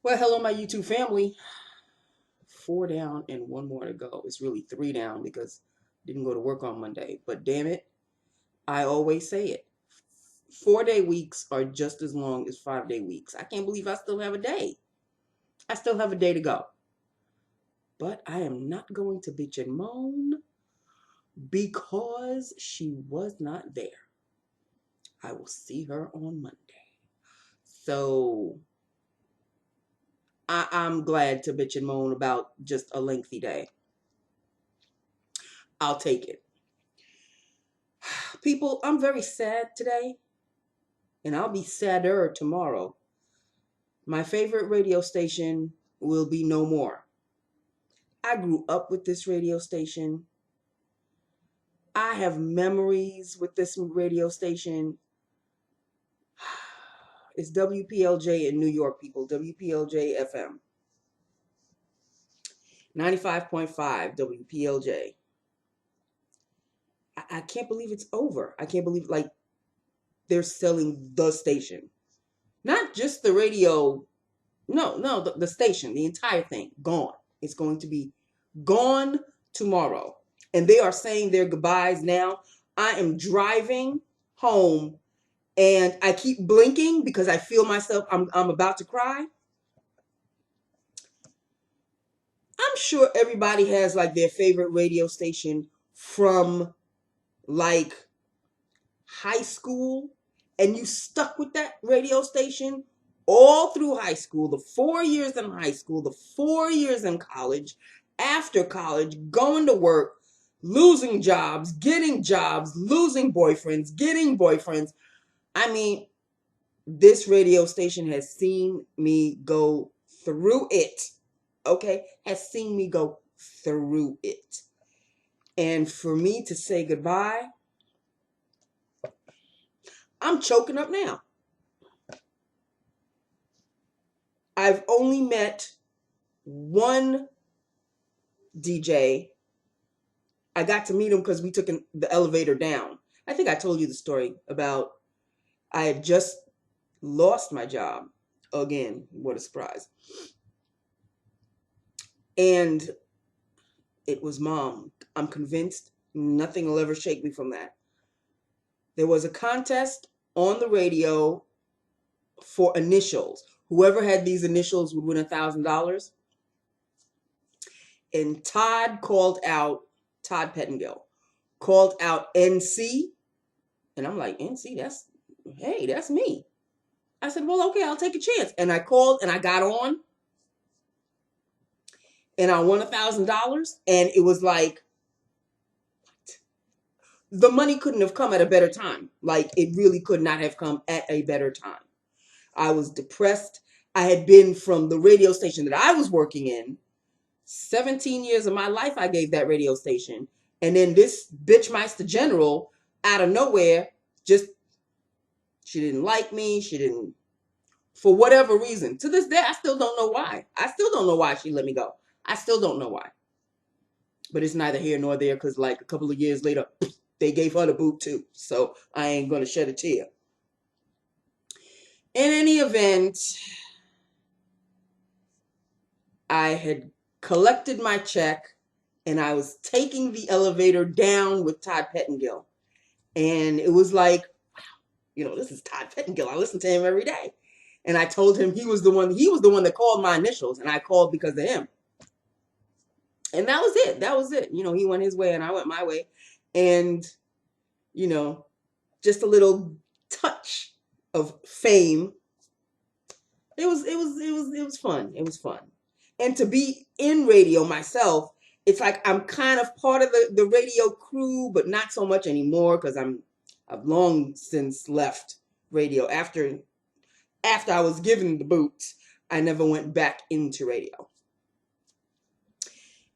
Well, hello, my YouTube family. 4 down and 1 more to go. It's really 3 down because I didn't go to work on Monday. But damn it, I always say it. 4-day weeks are just as long as 5-day weeks. I can't believe I still have a day. I still have a day to go. But I am not going to bitch and moan because she was not there. I will see her on Monday. So I'm glad to bitch and moan about just a lengthy day. I'll take it. People, I'm very sad today, and I'll be sadder tomorrow. My favorite radio station will be no more. I grew up with this radio station. I have memories with this radio station. It's WPLJ in New York, people. WPLJ FM. 95.5 WPLJ. I can't believe it's over. I can't believe, like, they're selling the station. Not just the radio. No, the station, the entire thing, gone. It's going to be gone tomorrow. And they are saying their goodbyes now. I am driving home and I keep blinking because I feel myself, I'm about to cry. I'm sure everybody has like their favorite radio station from like high school, and you stuck with that radio station all through high school, the 4 years in high school, the 4 years in college, after college, going to work, losing jobs, losing boyfriends, getting boyfriends. I mean, this radio station has seen me go through it, okay? Has seen me go through it. And for me to say goodbye, I'm choking up now. I've only met one DJ. I got to meet him because we took the elevator down. I think I told you the story about I had just lost my job. Again, what a surprise. And it was Mom. I'm convinced nothing will ever shake me from that. There was a contest on the radio for initials. Whoever had these initials would win $1,000. And Todd Pettengill called out NC. And I'm like, NC, that's me. I said, well, okay, I'll take a chance. And I called and I got on. And I won $1,000. And it was like, the money couldn't have come at a better time. Like, it really could not have come at a better time. I was depressed. I had been from the radio station that I was working in. 17 years of my life I gave that radio station. And then this bitchmeister general out of nowhere, she didn't like me. She didn't, for whatever reason. To this day, I still don't know why. I still don't know why she let me go. I still don't know why. But it's neither here nor there because like a couple of years later, they gave her the boot too. So I ain't going to shed a tear. In any event, I had collected my check and I was taking the elevator down with Todd Pettengill. And it was like, wow, this is Todd Pettengill. I listen to him every day. And I told him he was the one that called my initials, and I called because of him. And that was it. That was it. He went his way and I went my way. And, just a little touch of fame. It was fun. It was fun. And to be in radio myself, it's like I'm kind of part of the radio crew, but not so much anymore because I've long since left radio. After I was given the boots, I never went back into radio.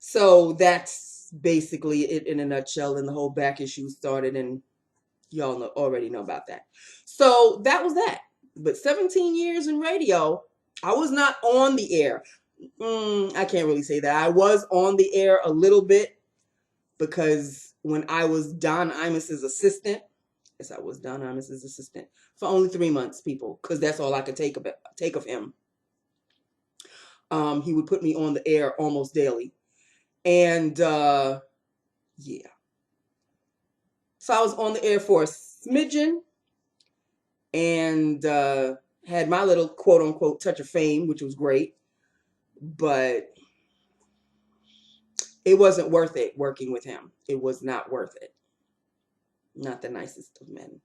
So that's basically it in a nutshell. And the whole back issue started, and y'all already know about that. So that was that. But 17 years in radio, I was not on the air. I can't really say that. I was on the air a little bit because when I was Don Imus's assistant, yes, I was Don Imus's assistant for only 3 months, people, because that's all I could take of him. He would put me on the air almost daily. And yeah. So I was on the air for a smidgen and had my little quote unquote touch of fame, which was great. But it wasn't worth it working with him. It was not worth it. Not the nicest of men.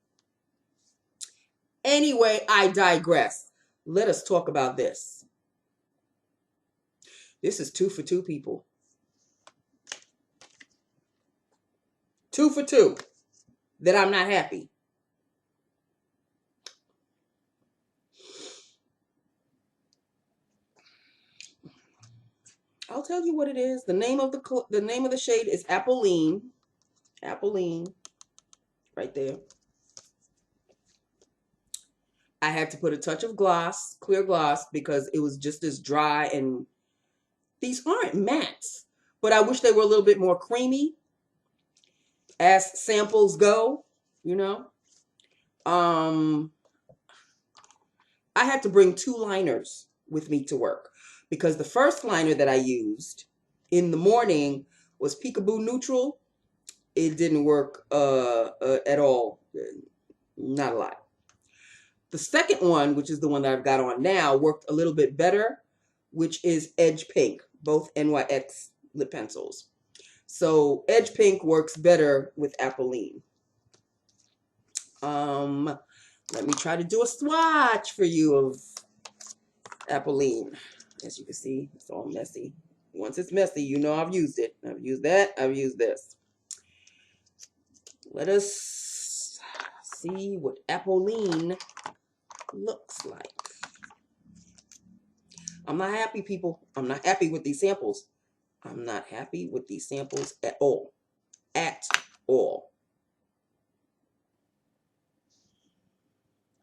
Anyway, I digress. Let us talk about this. This is 2 for 2, people. 2 for 2 that I'm not happy. I'll tell you what it is. The name of the shade is Apoline. Apoline, right there. I had to put a touch of gloss, clear gloss, because it was just as dry, and these aren't mattes, but I wish they were a little bit more creamy as samples go, you know. I had to bring 2 liners with me to work because the first liner that I used in the morning was Peekaboo Neutral. It didn't work at all. Not a lot. The second one, which is the one that I've got on now, worked a little bit better, which is Edge Pink, both NYX lip pencils. So Edge Pink works better with Apoline. Let me try to do a swatch for you of Apoline. As you can see, it's all messy. Once it's messy, you know I've used it. I've used that. I've used this. Let us see what Apoline looks like. I'm not happy, people. I'm not happy with these samples. I'm not happy with these samples at all. At all.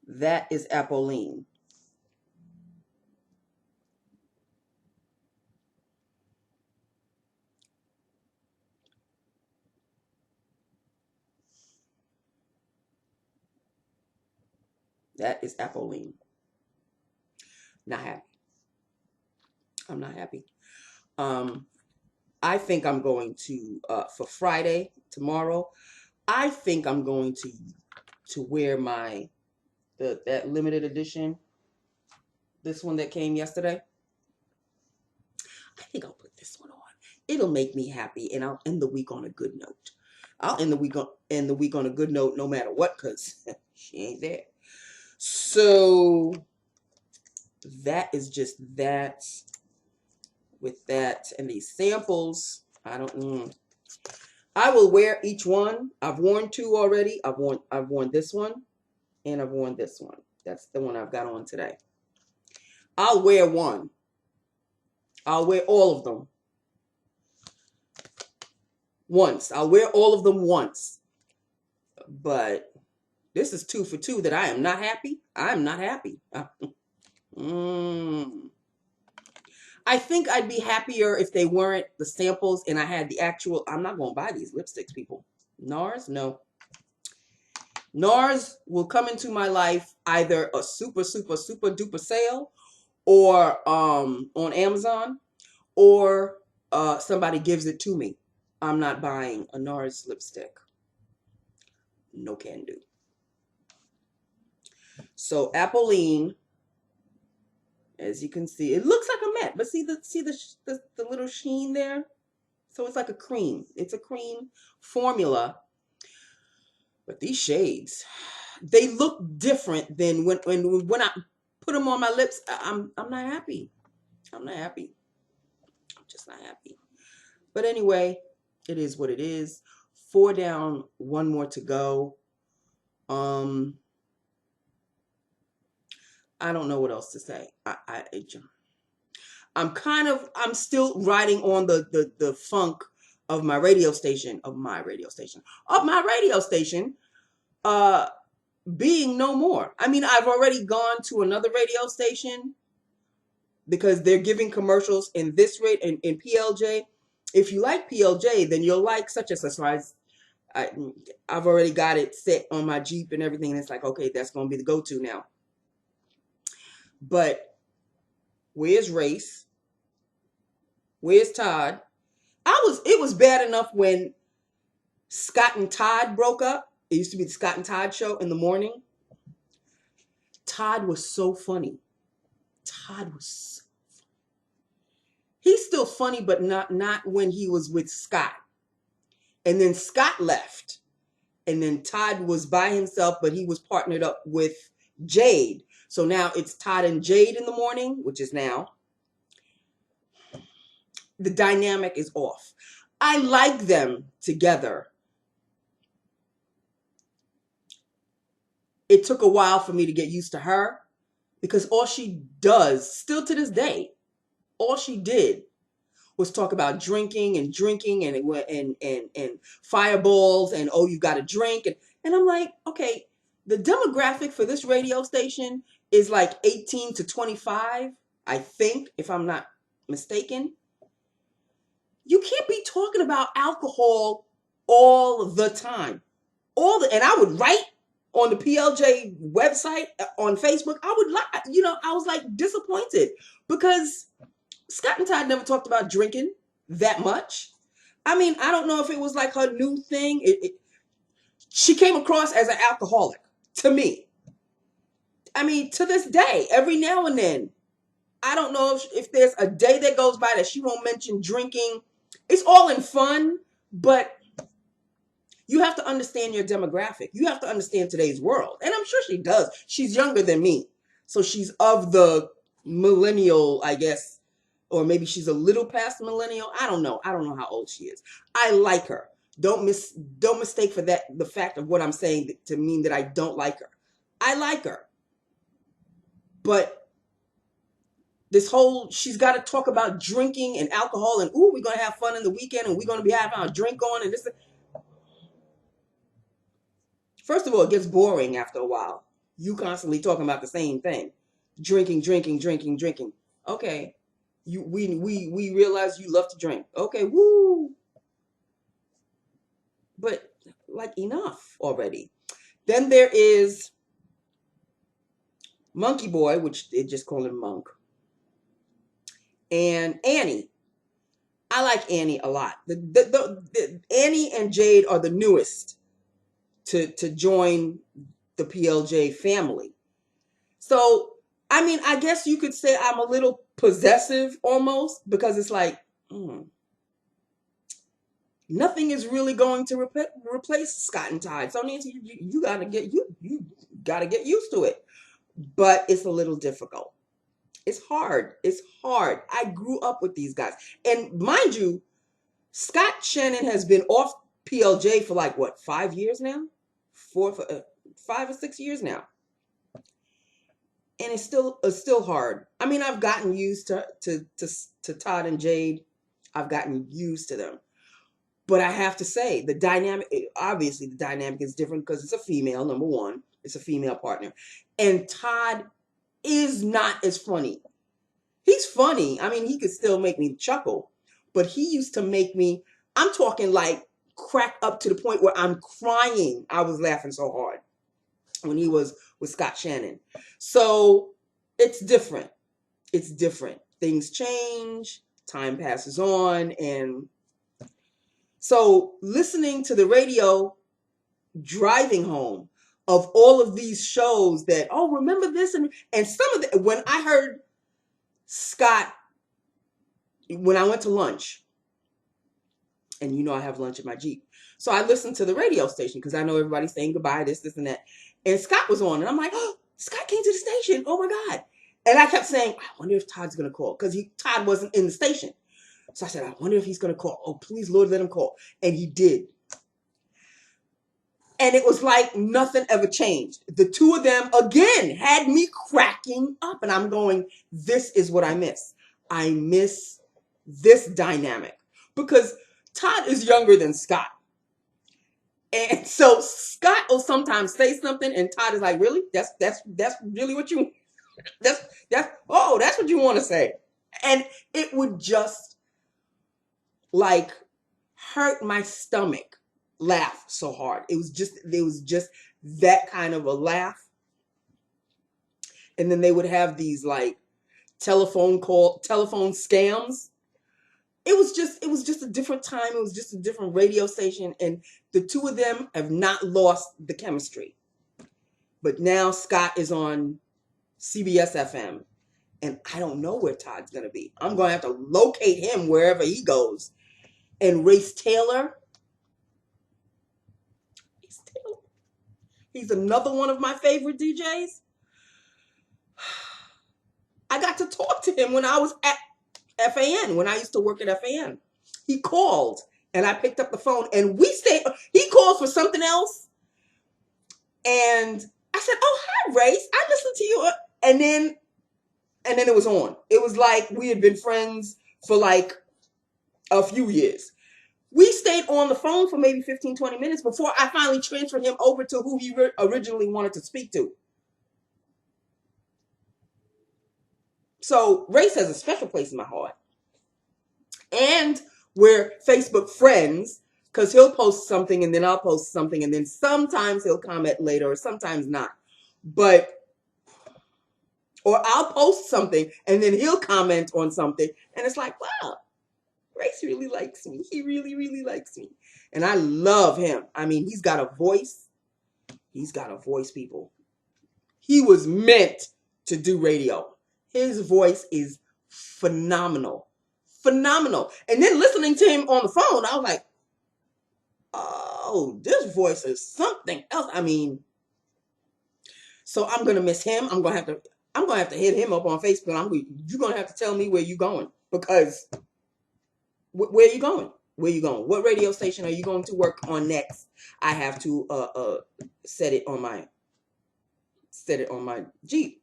That is Apoline. That is Apoline. Not happy. I'm not happy. I think I'm going to for Friday tomorrow. I think I'm going to wear my that limited edition. This one that came yesterday. I think I'll put this one on. It'll make me happy, and I'll end the week on a good note. I'll end the week on a good note, no matter what, cause she ain't there. So that is just that. With that and these samples, I will wear each one. I've worn 2 already. I've worn this one, and I've worn this one. That's the one I've got on today. I'll wear one. I'll wear all of them once. I'll wear all of them once. But this is 2 for 2 that I am not happy. I'm not happy. I think I'd be happier if they weren't the samples and I had the actual. I'm not going to buy these lipsticks, people. Nars, no. Nars will come into my life either a super, super, super duper sale or on Amazon, or somebody gives it to me. I'm not buying a Nars lipstick. No can do. So Apoline, as you can see, it looks like a matte, but see the little sheen there? So it's like a cream. It's a cream formula. But these shades, they look different than when I put them on my lips. I'm not happy. I'm not happy. I'm just not happy. But anyway, it is what it is. 4 down, 1 more to go. I don't know what else to say. I'm still riding on the funk of my radio station, being no more. I mean, I've already gone to another radio station because they're giving commercials in this rate in PLJ. If you like PLJ, then you'll like such and such. So I've already got it set on my Jeep and everything. And it's like, okay, that's going to be the go-to now. But where's Race? Where's Todd? It was bad enough when Scott and Todd broke up. It used to be the Scott and Todd show in the morning. Todd was so funny. Todd was he's still funny, but not when he was with Scott. And then Scott left. And then Todd was by himself, but he was partnered up with Jade. So now it's Todd and Jade in the morning, which is now. The dynamic is off. I like them together. It took a while for me to get used to her because all she does, still to this day, all she did was talk about drinking and fireballs and oh, you got to drink and I'm like, okay, the demographic for this radio station is like 18 to 25, I think, if I'm not mistaken. You can't be talking about alcohol all the time. And I would write on the PLJ website, on Facebook, I would lie. I was like disappointed because Scott and Todd never talked about drinking that much. I mean, I don't know if it was like her new thing. She came across as an alcoholic to me. I mean, to this day, every now and then, I don't know if there's a day that goes by that she won't mention drinking. It's all in fun, but you have to understand your demographic. You have to understand today's world. And I'm sure she does. She's younger than me. So she's of the millennial, I guess, or maybe she's a little past millennial. I don't know. I don't know how old she is. I like her. Don't mistake for that the fact of what I'm saying to mean that I don't like her. I like her. But she's got to talk about drinking and alcohol and, ooh, we're going to have fun in the weekend and we're going to be having a drink on and this. First of all, it gets boring after a while. You constantly talking about the same thing. Drinking. Okay. We realize you love to drink. Okay, woo. But like enough already. Then there is Monkey Boy, which they just call him Monk. And Annie. I like Annie a lot. The Annie and Jade are the newest to join the PLJ family. So, I mean, I guess you could say I'm a little possessive almost because it's like, nothing is really going to replace Scott and Todd. So Nancy, you gotta get used to it. But it's a little difficult. It's hard. I grew up with these guys. And mind you, Scott Shannon has been off PLJ for like, what, 5 years now? 5 or 6 years now. And it's still hard. I mean, I've gotten used to Todd and Jade. I've gotten used to them. But I have to say, obviously the dynamic is different because it's a female, number one. It's a female partner. And Todd is not as funny. He's funny. I mean, he could still make me chuckle. But he used to make me, I'm talking like crack up to the point where I'm crying. I was laughing so hard when he was with Scott Shannon. So it's different. Things change. Time passes on. And so listening to the radio, driving home, of all of these shows that, oh, remember this? And some of the, when I heard Scott, when I went to lunch, and I have lunch in my Jeep. So I listened to the radio station because I know everybody's saying goodbye, this and that. And Scott was on. And I'm like, oh, Scott came to the station. Oh, my God. And I kept saying, I wonder if Todd's going to call. Because Todd wasn't in the station. So I said, I wonder if he's going to call. Oh, please, Lord, let him call. And he did. And it was like nothing ever changed. The two of them, again, had me cracking up. And I'm going, this is what I miss. I miss this dynamic. Because Todd is younger than Scott. And so Scott will sometimes say something and Todd is like, really? That's really what you, that's what you want to say. And it would just like hurt my stomach. Laugh so hard. It was just that kind of a laugh. And then they would have these like telephone scams. it was just a different time. It was just a different radio station, and the two of them have not lost the chemistry. But now Scott is on CBS FM, and I don't know where Todd's gonna be. I'm gonna have to locate him wherever he goes. And Race Taylor, he's another one of my favorite DJs. I got to talk to him when I was at FAN, when I used to work at FAN. He called, and I picked up the phone, and we stayed. He called for something else, and I said, "Oh, hi, Race. I listened to you." And then it was on. It was like we had been friends for like a few years. We stayed on the phone for maybe 15, 20 minutes before I finally transferred him over to who he originally wanted to speak to. So Race has a special place in my heart. And we're Facebook friends, because he'll post something and then I'll post something, and then sometimes he'll comment later or sometimes not. Or I'll post something and then he'll comment on something, and it's like, wow, Race really likes me. He really, really likes me. And I love him. I mean, he's got a voice. He's got a voice, people. He was meant to do radio. His voice is phenomenal. Phenomenal. And then listening to him on the phone, I was like, oh, this voice is something else. I mean, so I'm gonna miss him. I'm gonna have to hit him up on Facebook. You're gonna have to tell me where you're going, because where are you going? Where are you going? What radio station are you going to work on next? I have to set it on my Jeep.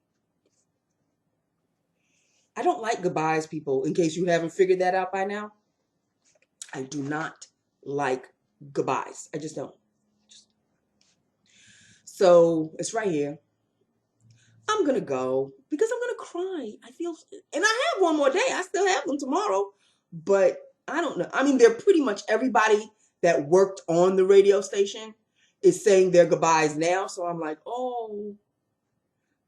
I don't like goodbyes, people, in case you haven't figured that out by now. I do not like goodbyes. I just don't. So it's right here. I'm going to go because I'm going to cry. And I have one more day. I still have them tomorrow. But I don't know. I mean, they're pretty much everybody that worked on the radio station is saying their goodbyes now. So I'm like, oh,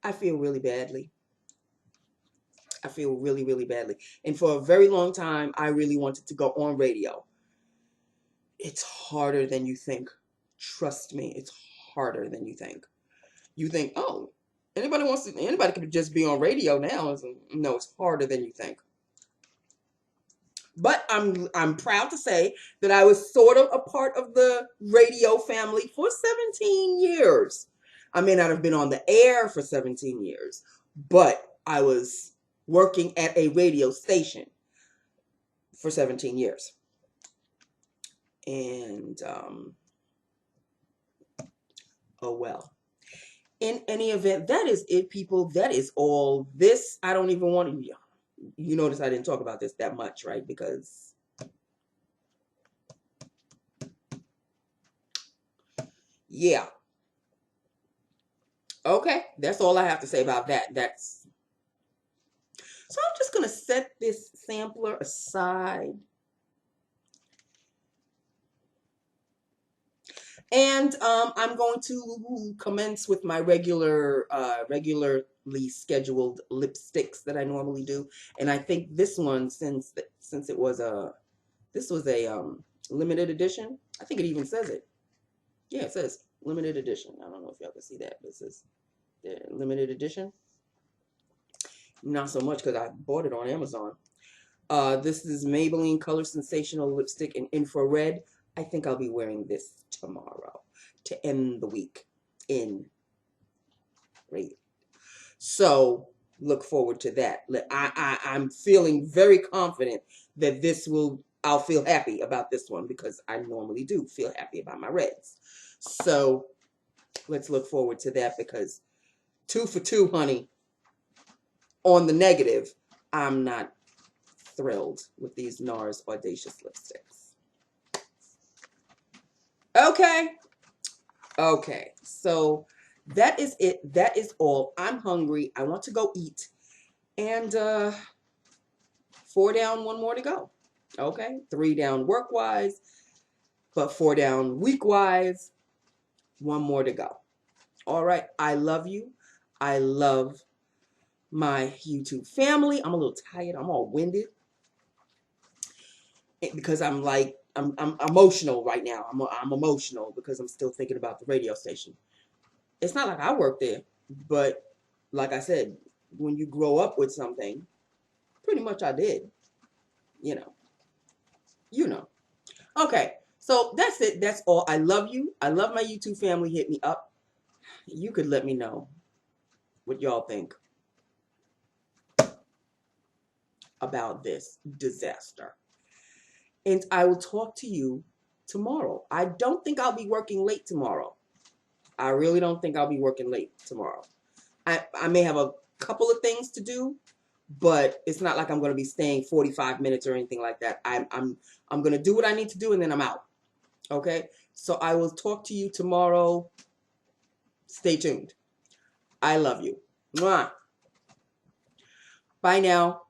I feel really badly. I feel really, really badly. And for a very long time, I really wanted to go on radio. It's harder than you think. Trust me, it's harder than you think. You think, oh, anybody could just be on radio now. No, it's harder than you think. But I'm proud to say that I was sort of a part of the radio family for 17 years. I may not have been on the air for 17 years, but I was working at a radio station for 17 years. And, oh well. In any event, that is it, people. That is all. This, I don't even want to, you notice I didn't talk about this that much, right? Because yeah. Okay, that's all I have to say about that. So I'm just going to set this sampler aside. And I'm going to commence with my regularly scheduled lipsticks that I normally do. And I think this one, since it was this was a limited edition. I think it even says it. Yeah, it says limited edition. I don't know if y'all can see that, but it says limited edition. Not so much because I bought it on Amazon. This is Maybelline Color Sensational Lipstick in Infrared. I think I'll be wearing this tomorrow to end the week in red. So look forward to that. I'm feeling very confident that I'll feel happy about this one, because I normally do feel happy about my reds. So let's look forward to that, because 2 for 2, honey. On the negative, I'm not thrilled with these Nars Audacious lipsticks. Okay, so that is it. That is all. I'm hungry. I want to go eat. And 4 down, 1 more to go. Okay, 3 down work-wise, but 4 down week-wise, 1 more to go. All right, I love you. I love my YouTube family. I'm a little tired. I'm all winded. because I'm like, I'm emotional right now. I'm emotional because I'm still thinking about the radio station. It's not like I work there, but like I said, when you grow up with something, pretty much I did, you know, you know. Okay, so that's it. That's all. I love you. I love my YouTube family. Hit me up. You could let me know what y'all think about this disaster. And I will talk to you tomorrow. I don't think I'll be working late tomorrow. I really don't think I'll be working late tomorrow. I may have a couple of things to do, but it's not like I'm going to be staying 45 minutes or anything like that. I'm going to do what I need to do and then I'm out. Okay? So I will talk to you tomorrow. Stay tuned. I love you. Mwah. Bye now.